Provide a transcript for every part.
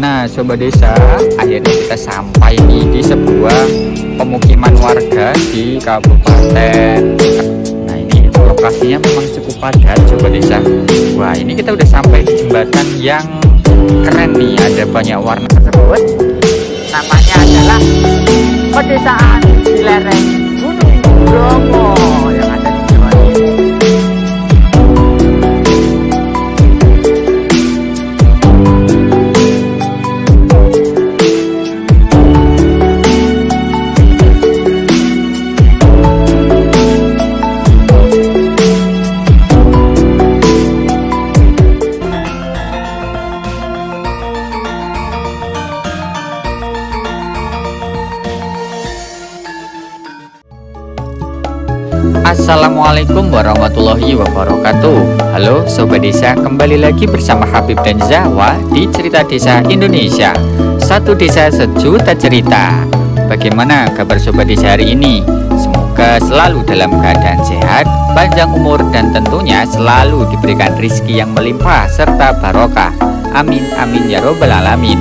Nah sobat desa, akhirnya kita sampai nih di sebuah pemukiman warga di kabupaten. Nah ini lokasinya memang cukup padat sobat desa. Wah ini kita udah sampai di jembatan yang keren nih, ada banyak warna tersebut. Namanya adalah pedesaan di lereng Gunung Bromo yang ada di Jawa Timur. Assalamualaikum warahmatullahi wabarakatuh. Halo sobat desa, kembali lagi bersama Habib dan Zahwa di Cerita Desa Indonesia. Satu desa sejuta cerita. Bagaimana kabar sobat desa hari ini? Semoga selalu dalam keadaan sehat, panjang umur, dan tentunya selalu diberikan rizki yang melimpah serta barokah. Amin amin ya robbal alamin.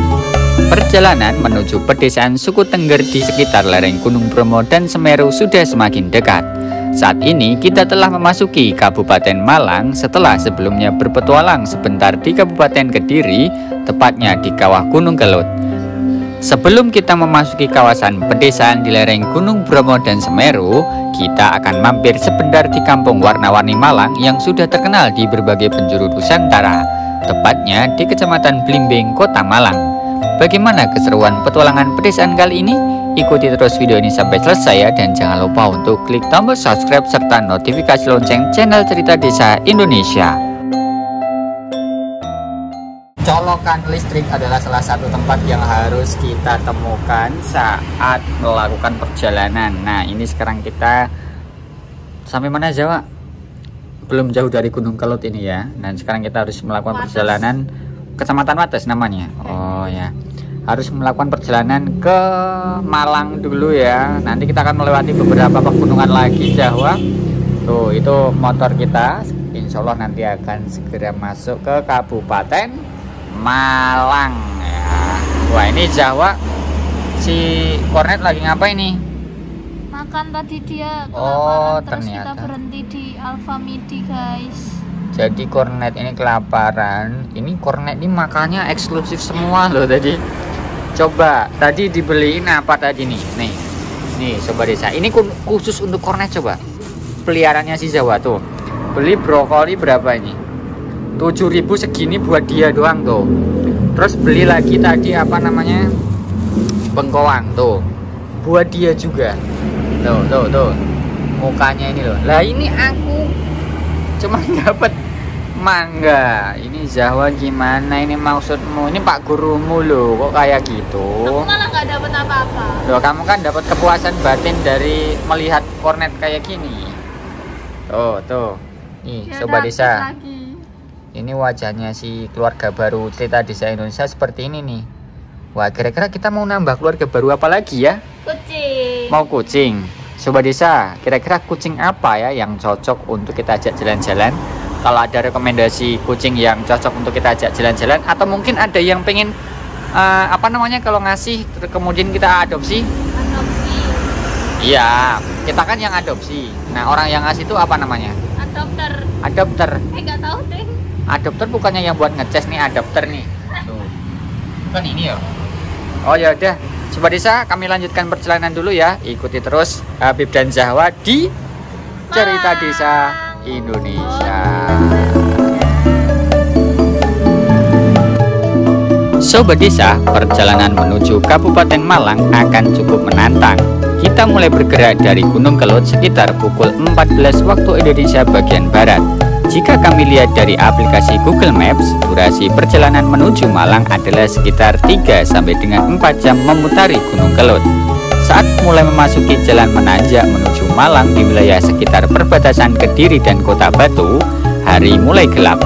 Perjalanan menuju pedesaan suku Tengger di sekitar lereng Gunung Bromo dan Semeru sudah semakin dekat. Saat ini kita telah memasuki Kabupaten Malang setelah sebelumnya berpetualang sebentar di Kabupaten Kediri, tepatnya di kawah Gunung Kelut. Sebelum kita memasuki kawasan pedesaan di lereng Gunung Bromo dan Semeru, kita akan mampir sebentar di Kampung Warna-Warni Malang yang sudah terkenal di berbagai penjuru Nusantara, tepatnya di Kecamatan Blimbing, Kota Malang. Bagaimana keseruan petualangan pedesaan kali ini? Ikuti terus video ini sampai selesai ya, dan jangan lupa untuk klik tombol subscribe serta notifikasi lonceng channel Cerita Desa Indonesia. Colokan listrik adalah salah satu tempat yang harus kita temukan saat melakukan perjalanan. Nah ini sekarang kita sampai mana Jawa? Belum jauh dari Gunung Kelut ini ya. Dan sekarang kita harus melakukan perjalanan Kecamatan Wates namanya. Oh ya, harus melakukan perjalanan ke Malang dulu ya. Nanti kita akan melewati beberapa pegunungan lagi Jawa. Tuh itu motor kita, insya Allah nanti akan segera masuk ke Kabupaten Malang ya. Wah ini Jawa, si Kornet lagi ngapain nih? Makan tadi dia kelaparan. Oh terus ternyata kita berhenti di Alfamidi guys. Jadi Kornet ini kelaparan. Ini Kornet ini makannya eksklusif semua loh tadi. Coba tadi dibeliin apa tadi nih? Nih sobat desa, ini khusus untuk Kornet. Coba peliharaannya si Jawa tuh. Beli brokoli berapa ini? 7.000 segini buat dia doang tuh. Terus beli lagi tadi apa namanya? Bengkoang tuh. Buat dia juga. Tuh. Mukanya ini loh. Lah ini aku cuma dapat mangga. Ini Jawa gimana ini maksudmu? Ini Pak Gurumu loh kok kayak gitu. Aku malah nggak dapat apa-apa. Loh kamu kan dapat kepuasan batin dari melihat Kornet kayak gini. Tuh. Nih Dia sobat desa. lagi. Ini wajahnya si keluarga baru Cerita Desa Indonesia seperti ini nih. Wah kira-kira kita mau nambah keluarga baru apa lagi ya? Kucing. Mau kucing. Sobat desa, kira-kira kucing apa ya yang cocok untuk kita ajak jalan-jalan? Kalau ada rekomendasi kucing yang cocok untuk kita ajak jalan-jalan, atau mungkin ada yang pengen apa namanya kalau ngasih kemudian kita adopsi? Adopsi. Iya, kita kan yang adopsi. Nah orang yang ngasih itu apa namanya? Adopter. Nggak tahu deh. Adopter bukannya yang buat ngecas nih, adopter nih. Tuh. Bukan ini ya? Oh ya udah. Sobat desa, kami lanjutkan perjalanan dulu ya. Ikuti terus Habib dan Zahwa di Cerita Desa Indonesia. Sobat desa, perjalanan menuju Kabupaten Malang akan cukup menantang. Kita mulai bergerak dari Gunung Kelut sekitar pukul 14 waktu Indonesia bagian Barat. Jika kami lihat dari aplikasi Google Maps, durasi perjalanan menuju Malang adalah sekitar 3 sampai dengan 4 jam memutari Gunung Kelut. Saat mulai memasuki jalan menanjak menuju Malang di wilayah sekitar perbatasan Kediri dan Kota Batu, hari mulai gelap.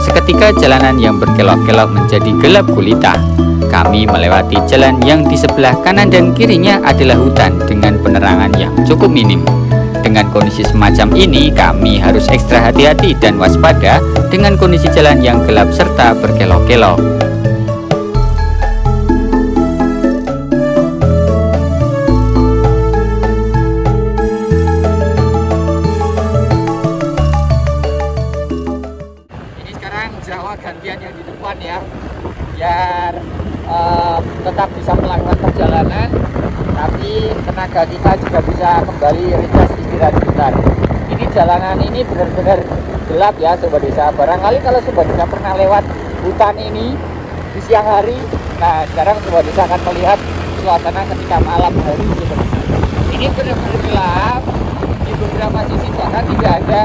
Seketika jalanan yang berkelok-kelok menjadi gelap gulita. Kami melewati jalan yang di sebelah kanan dan kirinya adalah hutan dengan penerangan yang cukup minim. Dengan kondisi semacam ini, kami harus ekstra hati-hati dan waspada dengan kondisi jalan yang gelap serta berkelok-kelok. agar tetap bisa melakukan perjalanan, tapi tenaga kita juga bisa kembali ringkas istirahat sebentar. Ini jalanan ini benar-benar gelap ya Sobat Desa. Barangkali kalau Sobat Desa pernah lewat hutan ini di siang hari, nah sekarang Sobat Desa akan melihat suasana ketika malam hari. Ini benar-benar gelap, di beberapa sisi bahkan tidak ada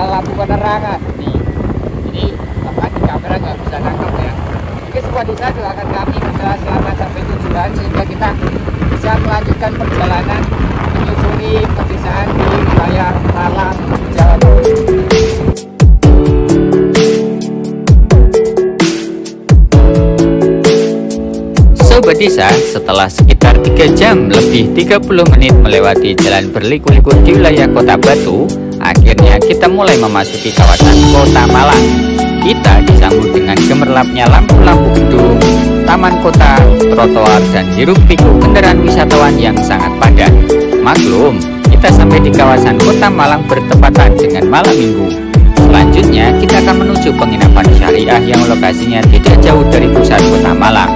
lampu penerangan nih. Ini apa di kamera nggak bisa nangkep ya. Oke Sobat Desa, doakan kami bisa selamat sampai tujuan sehingga kita bisa melanjutkan perjalanan menyusuri pedesaan di wilayah Malang, Jawa Timur. Sobat Desa, setelah sekitar 3 jam lebih 30 menit melewati jalan berliku-liku di wilayah Kota Batu, akhirnya kita mulai memasuki kawasan Kota Malang. Kita disambut dengan gemerlapnya lampu-lampu gedung, taman kota, trotoar, dan hiruk-pikuk kendaraan wisatawan yang sangat padat. Maklum, kita sampai di kawasan Kota Malang bertepatan dengan malam minggu. Selanjutnya, kita akan menuju penginapan syariah yang lokasinya tidak jauh dari pusat Kota Malang.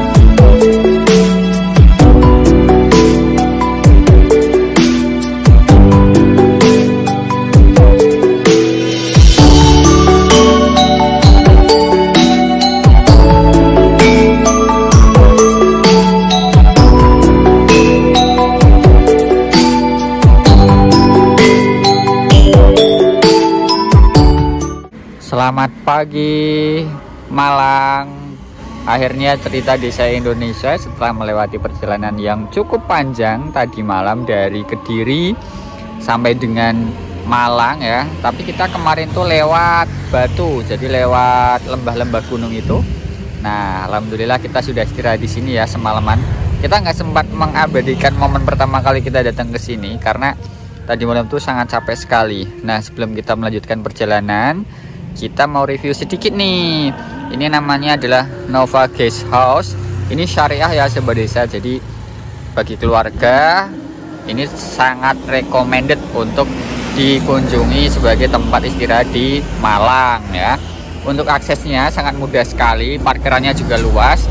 Selamat pagi Malang. Akhirnya cerita desa Indonesia setelah melewati perjalanan yang cukup panjang tadi malam dari Kediri sampai dengan Malang ya. Tapi kita kemarin tuh lewat Batu, jadi lewat lembah-lembah gunung itu. Nah, alhamdulillah kita sudah istirahat di sini ya semalaman. Kita nggak sempat mengabadikan momen pertama kali kita datang ke sini karena tadi malam tuh sangat capek sekali. Nah, sebelum kita melanjutkan perjalanan, kita mau review sedikit nih. Ini namanya adalah Nova Guest House. Ini syariah ya Sobat Desa. Jadi bagi keluarga ini sangat recommended untuk dikunjungi sebagai tempat istirahat di Malang ya. Untuk aksesnya sangat mudah sekali, parkirannya juga luas.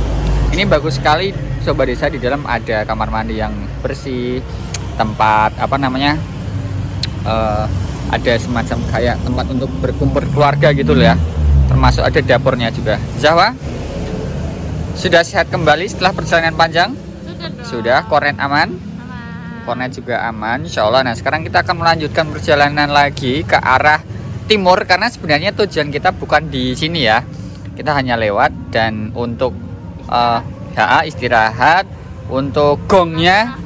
Ini bagus sekali Sobat Desa. Di dalam ada kamar mandi yang bersih, tempat apa namanya? Ada semacam kayak tempat untuk berkumpul keluarga gitu loh ya, termasuk ada dapurnya juga. Jawa sudah sehat kembali setelah perjalanan panjang? Sudah. Kornet aman? Kornet juga aman Insya Allah. Nah sekarang kita akan melanjutkan perjalanan lagi ke arah timur, karena sebenarnya tujuan kita bukan di sini ya, kita hanya lewat. Dan untuk istirahat, untuk gongnya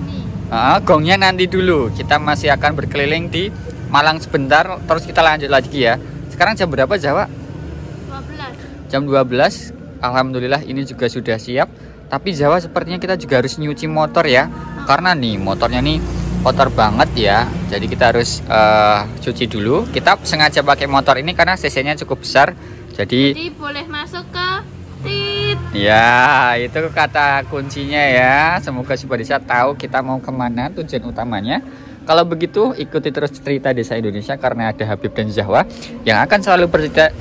nanti dulu. Kita masih akan berkeliling di Malang sebentar, terus kita lanjut lagi ya. Sekarang jam berapa Jawa? 12. Jam 12. Alhamdulillah ini juga sudah siap. Tapi Jawa sepertinya kita juga harus nyuci motor ya, karena nih motornya nih kotor banget ya. Jadi kita harus cuci dulu. Kita sengaja pakai motor ini karena cc-nya cukup besar. Jadi boleh masuk ke tit. Ya, itu kata kuncinya ya. Semoga Sobat Desa tahu kita mau kemana, tujuan utamanya. Kalau begitu ikuti terus cerita Desa Indonesia, karena ada Habib dan Zahwa yang akan selalu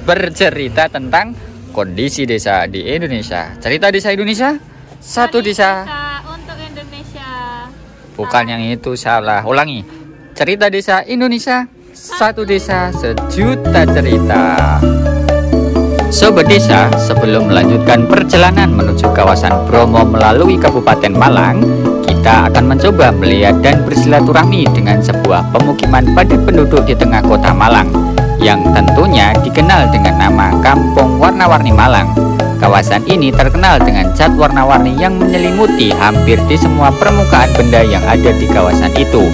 bercerita tentang kondisi desa di Indonesia. Cerita Desa Indonesia, satu desa untuk Indonesia. Bukan yang itu, salah. Ulangi. Cerita Desa Indonesia, satu desa sejuta cerita. Sobat Desa, sebelum melanjutkan perjalanan menuju kawasan Bromo melalui Kabupaten Malang, kita akan mencoba melihat dan bersilaturahmi dengan sebuah pemukiman padat penduduk di tengah kota Malang, yang tentunya dikenal dengan nama Kampung Warna-Warni Malang. Kawasan ini terkenal dengan cat warna-warni yang menyelimuti hampir di semua permukaan benda yang ada di kawasan itu,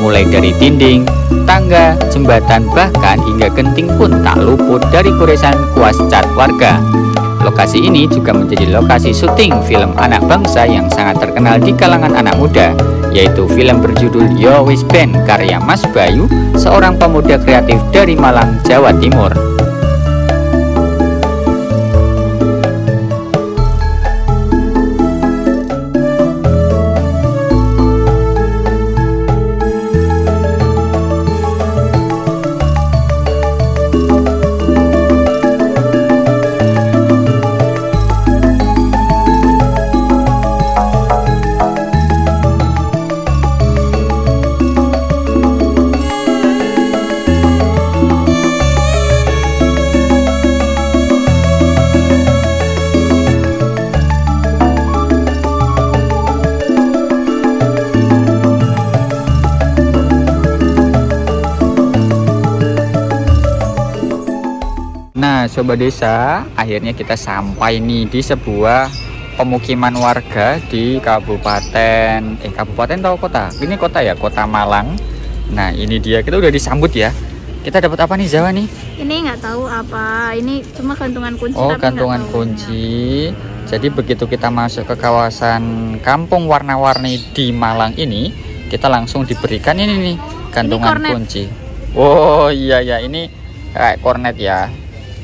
mulai dari dinding, tangga, jembatan, bahkan hingga genting pun tak luput dari goresan kuas cat warga. Lokasi ini juga menjadi lokasi syuting film anak bangsa yang sangat terkenal di kalangan anak muda, yaitu film berjudul Yo Wis Ben karya Mas Bayu, seorang pemuda kreatif dari Malang, Jawa Timur. Sobat Desa, akhirnya kita sampai nih di sebuah pemukiman warga di kabupaten atau kota? Ini kota ya, Kota Malang. Nah, ini dia, kita udah disambut ya. Kita dapat apa nih, Zawa nih? Ini nggak tahu apa. Ini cuma gantungan kunci. Oh, tapi gantungan nggak tahu. kunci. Jadi begitu kita masuk ke kawasan kampung warna-warni di Malang ini, kita langsung diberikan ini nih, gantungan kornet. kunci. Oh iya ya, ini kayak kornet ya.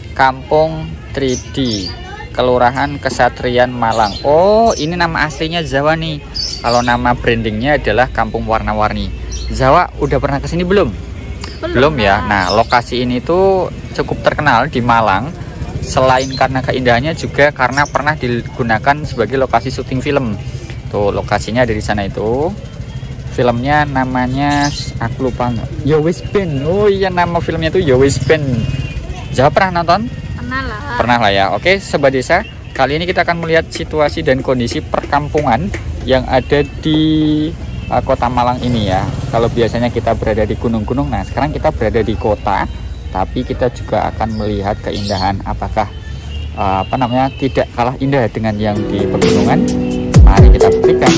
Kampung 3D, Kelurahan Kesatrian Malang. Oh, ini nama aslinya Zawa nih. Kalau nama brandingnya adalah Kampung Warna-Warni. Zawa udah pernah kesini belum? Belum ya. Nah, lokasi ini tuh cukup terkenal di Malang. Selain karena keindahannya, juga karena pernah digunakan sebagai lokasi syuting film. Tuh, lokasinya dari sana itu. Filmnya namanya, aku lupa nggak? Yo Wis Ben. Oh iya, nama filmnya tuh Yo Wis Ben. Zawa pernah nonton? Pernah lah. Pernah lah ya. Oke, Sobat Desa, kali ini kita akan melihat situasi dan kondisi perkampungan yang ada di Kota Malang ini ya. Kalau biasanya kita berada di gunung-gunung, nah sekarang kita berada di kota, tapi kita juga akan melihat keindahan. Apakah tidak kalah indah dengan yang di pegunungan? Mari kita buktikan.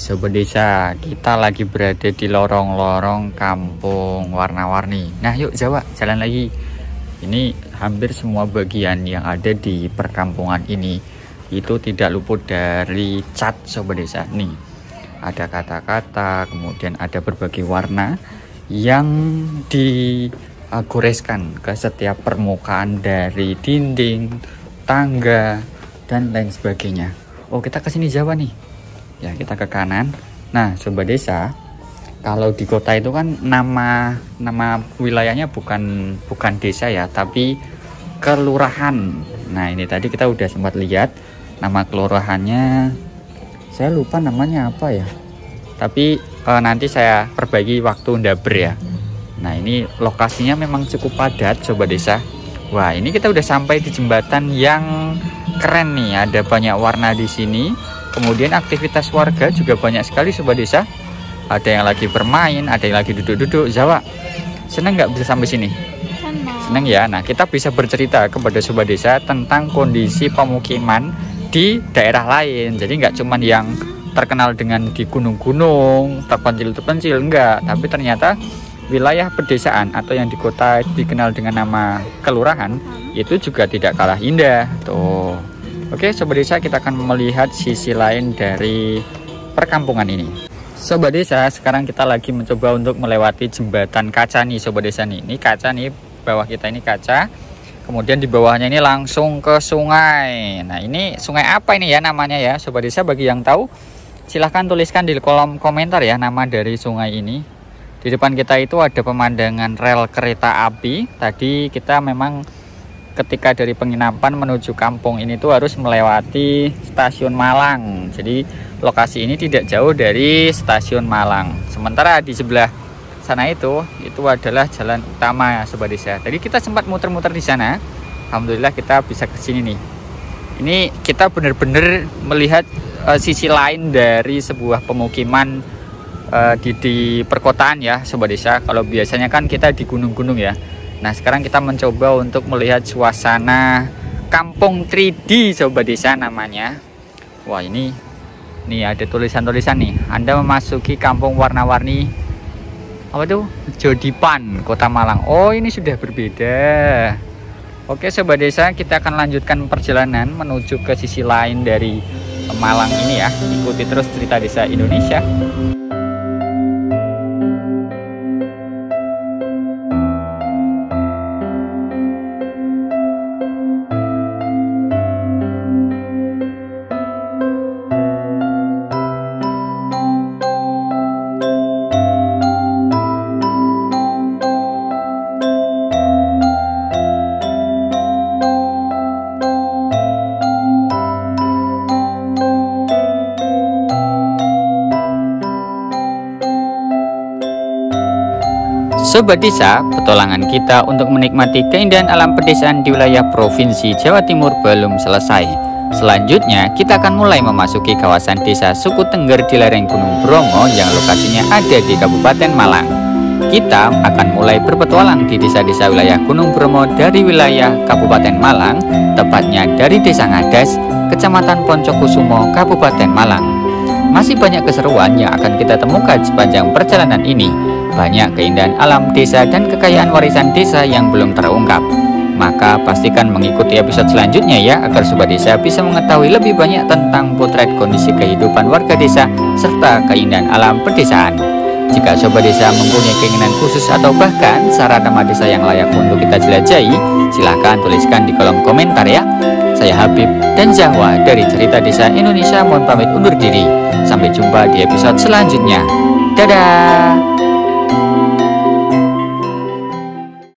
Sobat Desa, kita lagi berada di lorong-lorong kampung warna-warni. Nah yuk Zawa, jalan lagi. Ini hampir semua bagian yang ada di perkampungan ini itu tidak luput dari cat, Sobat Desa. Nih, ada kata-kata, kemudian ada berbagai warna yang digoreskan ke setiap permukaan dari dinding, tangga, dan lain sebagainya. Oh, kita kesini Zawa nih. Ya, kita ke kanan. Nah, Sobat Desa, kalau di kota itu kan nama wilayahnya bukan desa ya, tapi kelurahan. Nah, ini tadi kita udah sempat lihat nama kelurahannya. Saya lupa namanya apa ya. Tapi nanti saya perbaiki waktu ndaber ya. Nah, ini lokasinya memang cukup padat, Sobat Desa. Wah, ini kita udah sampai di jembatan yang keren nih. Ada banyak warna di sini. Kemudian aktivitas warga juga banyak sekali, Sobat Desa. Ada yang lagi bermain, ada yang lagi duduk-duduk. Zawa, seneng nggak bisa sampai sini? Seneng ya. Nah, kita bisa bercerita kepada Sobat Desa tentang kondisi pemukiman di daerah lain. Jadi nggak cuman yang terkenal dengan di gunung-gunung, terpencil, enggak. Tapi ternyata wilayah pedesaan atau yang di kota dikenal dengan nama kelurahan itu juga tidak kalah indah. Tuh. Oke, Sobat Desa, kita akan melihat sisi lain dari perkampungan ini. Sobat Desa, sekarang kita lagi mencoba untuk melewati jembatan kaca nih, Sobat Desa nih. Ini kaca nih, bawah kita ini kaca. Kemudian di bawahnya ini langsung ke sungai. Nah, ini sungai apa ini ya namanya ya, Sobat Desa? Bagi yang tahu, silahkan tuliskan di kolom komentar ya nama dari sungai ini. Di depan kita itu ada pemandangan rel kereta api. Tadi kita memang ketika dari penginapan menuju kampung ini tuh harus melewati stasiun Malang. Jadi lokasi ini tidak jauh dari stasiun Malang. Sementara di sebelah sana itu adalah jalan utama ya, Sobat Desa. Tadi kita sempat muter-muter di sana. Alhamdulillah kita bisa ke sini nih. Ini kita benar-benar melihat sisi lain dari sebuah pemukiman di perkotaan ya, Sobat Desa. Kalau biasanya kan kita di gunung-gunung ya. Nah, sekarang kita mencoba untuk melihat suasana kampung 3D, Sobat Desa namanya. Wah, ini ada tulisan-tulisan nih. Anda memasuki kampung warna-warni apa tuh, Jodipan, Kota Malang. Oh, ini sudah berbeda. Oke Sobat Desa, kita akan lanjutkan perjalanan menuju ke sisi lain dari Malang ini ya. Ikuti terus Cerita Desa Indonesia. Sobat Desa, petualangan kita untuk menikmati keindahan alam pedesaan di wilayah Provinsi Jawa Timur belum selesai. Selanjutnya, kita akan mulai memasuki kawasan desa Suku Tengger di lereng Gunung Bromo yang lokasinya ada di Kabupaten Malang. Kita akan mulai berpetualang di desa-desa wilayah Gunung Bromo dari wilayah Kabupaten Malang, tepatnya dari Desa Ngadas, Kecamatan Poncokusumo, Kabupaten Malang. Masih banyak keseruan yang akan kita temukan sepanjang perjalanan ini. Banyak keindahan alam desa dan kekayaan warisan desa yang belum terungkap. Maka pastikan mengikuti episode selanjutnya ya, agar Sobat Desa bisa mengetahui lebih banyak tentang potret kondisi kehidupan warga desa serta keindahan alam pedesaan. Jika Sobat Desa mempunyai keinginan khusus atau bahkan saran nama desa yang layak untuk kita jelajahi, silahkan tuliskan di kolom komentar ya. Saya Habib dan Zahwa dari Cerita Desa Indonesia mohon pamit undur diri. Sampai jumpa di episode selanjutnya. Dadah.